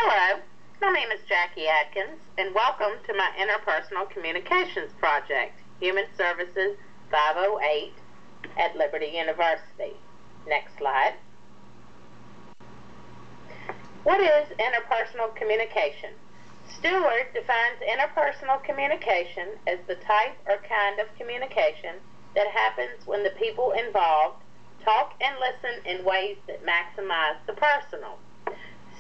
Hello, my name is Jackie Atkins, and welcome to my Interpersonal Communications Project, Human Services 508 at Liberty University. Next slide. What is interpersonal communication? Stewart defines interpersonal communication as the type or kind of communication that happens when the people involved talk and listen in ways that maximize the personal.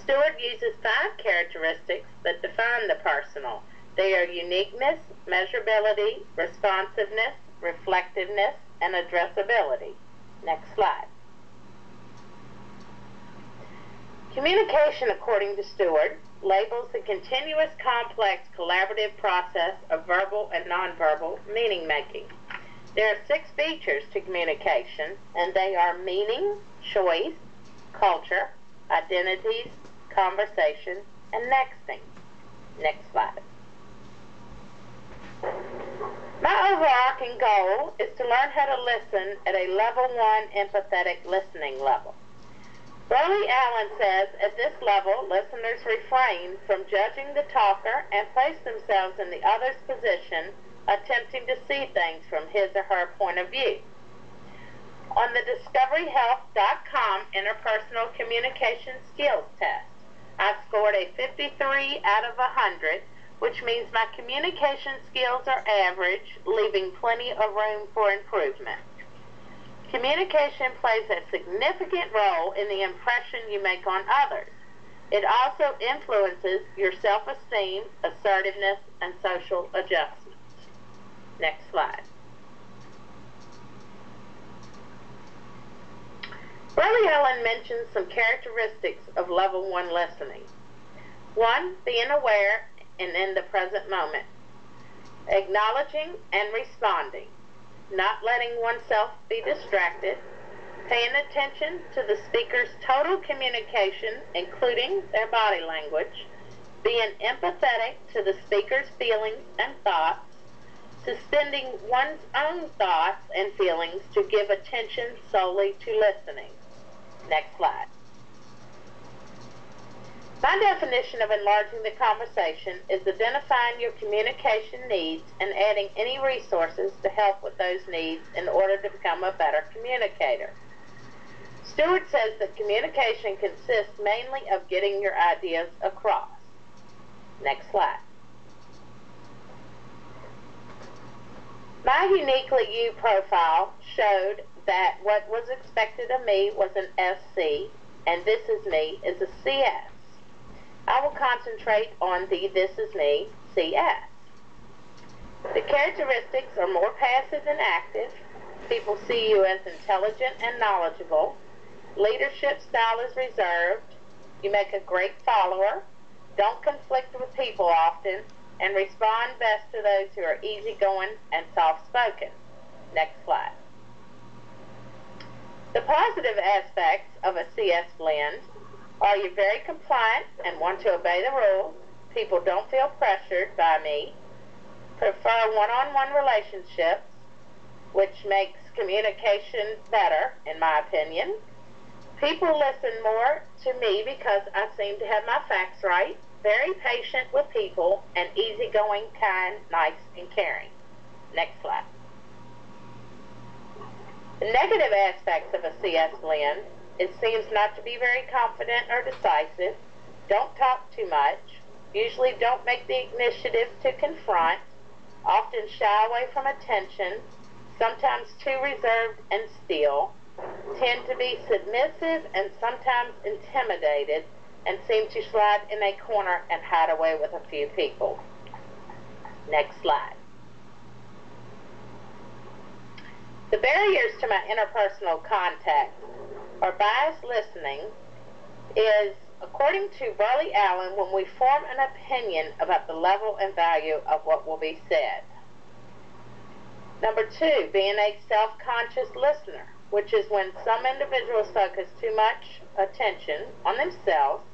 Stewart uses 5 characteristics that define the personal. They are uniqueness, measurability, responsiveness, reflectiveness, and addressability. Next slide. Communication, according to Stewart, labels the continuous, complex, collaborative process of verbal and nonverbal meaning-making. There are 6 features to communication, and they are meaning, choice, culture, identities, conversation, and nexting. Next slide. My overarching goal is to learn how to listen at a level 1 empathetic listening level. Burley Allen says at this level, listeners refrain from judging the talker and place themselves in the other's position, attempting to see things from his or her point of view. On the DiscoveryHealth.com Interpersonal Communication Skills Test, I scored a 53 out of 100, which means my communication skills are average, leaving plenty of room for improvement. Communication plays a significant role in the impression you make on others. It also influences your self-esteem, assertiveness, and social adjustments. Next slide. Burley Allen mentions some characteristics of level 1 listening. 1, being aware and in the present moment. Acknowledging and responding. Not letting oneself be distracted. Paying attention to the speaker's total communication, including their body language. Being empathetic to the speaker's feelings and thoughts. Suspending one's own thoughts and feelings to give attention solely to listening. Next slide. My definition of enlarging the conversation is identifying your communication needs and adding any resources to help with those needs in order to become a better communicator. Stewart says that communication consists mainly of getting your ideas across. Next slide. My Uniquely You profile showed that what was expected of me was an SC, and This Is Me is a CS. I will concentrate on the This Is Me CS. The characteristics are more passive than active. People see you as intelligent and knowledgeable. Leadership style is reserved. You make a great follower. Don't conflict with people often, and respond best to those who are easygoing and soft-spoken. Next slide. The positive aspects of a CS blend are you're very compliant and want to obey the rules. People don't feel pressured by me. Prefer one-on-one relationships, which makes communication better, in my opinion. People listen more to me because I seem to have my facts right. Very patient with people and easygoing, kind, nice, and caring. Next slide. The negative aspects of a CS blend, it seems not to be very confident or decisive, don't talk too much, usually don't make the initiative to confront, often shy away from attention, sometimes too reserved and still, tend to be submissive and sometimes intimidated, and seem to slide in a corner and hide away with a few people. Next slide. The barriers to my interpersonal contact or biased listening is, according to Burley Allen, when we form an opinion about the level and value of what will be said. Number 2, being a self-conscious listener, which is when some individuals focus too much attention on themselves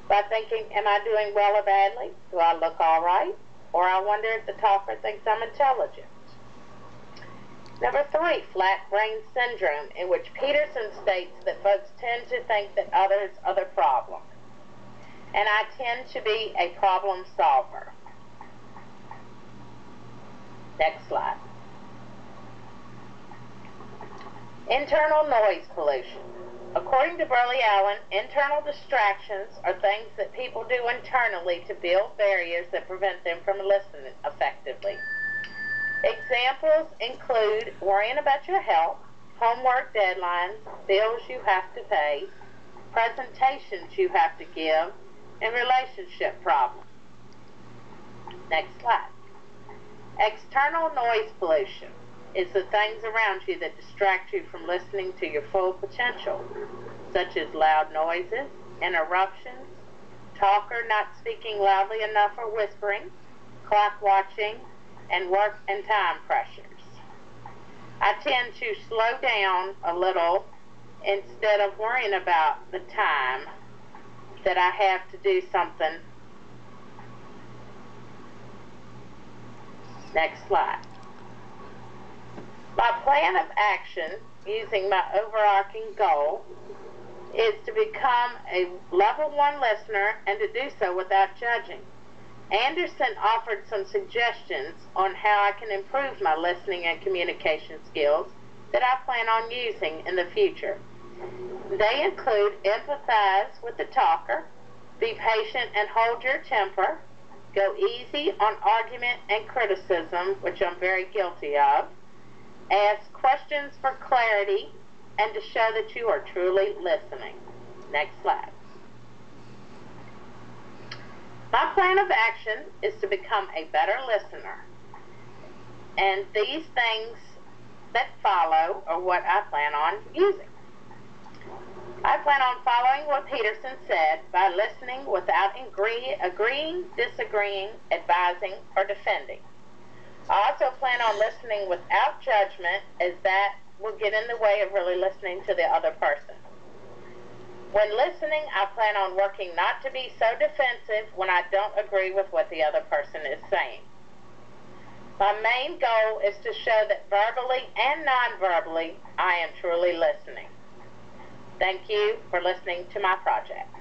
by thinking, am I doing well or badly? Do I look all right? Or I wonder if the talker thinks I'm intelligent. Number 3, flat brain syndrome, in which Peterson states that folks tend to think that others are the problem. and I tend to be a problem solver. Next slide. Internal noise pollution. According to Burley Allen, internal distractions are things that people do internally to build barriers that prevent them from listening effectively. Examples include worrying about your health, homework deadlines, bills you have to pay, presentations you have to give, and relationship problems. Next slide. External noise pollution is the things around you that distract you from listening to your full potential, such as loud noises, interruptions, talker not speaking loudly enough or whispering, clock watching, and work and time pressures. I tend to slow down a little instead of worrying about the time that I have to do something. Next slide. My plan of action, using my overarching goal, is to become a level 1 listener and to do so without judging. Anderson offered some suggestions on how I can improve my listening and communication skills that I plan on using in the future. They include empathize with the talker, be patient and hold your temper, go easy on argument and criticism, which I'm very guilty of, ask questions for clarity, and to show that you are truly listening. Next slide. My plan of action is to become a better listener. And these things that follow are what I plan on using. I plan on following what Peterson said by listening without agreeing, disagreeing, advising, or defending. I also plan on listening without judgment, as that will get in the way of really listening to the other person. When listening, I plan on working not to be so defensive when I don't agree with what the other person is saying. My main goal is to show that verbally and non-verbally, I am truly listening. Thank you for listening to my project.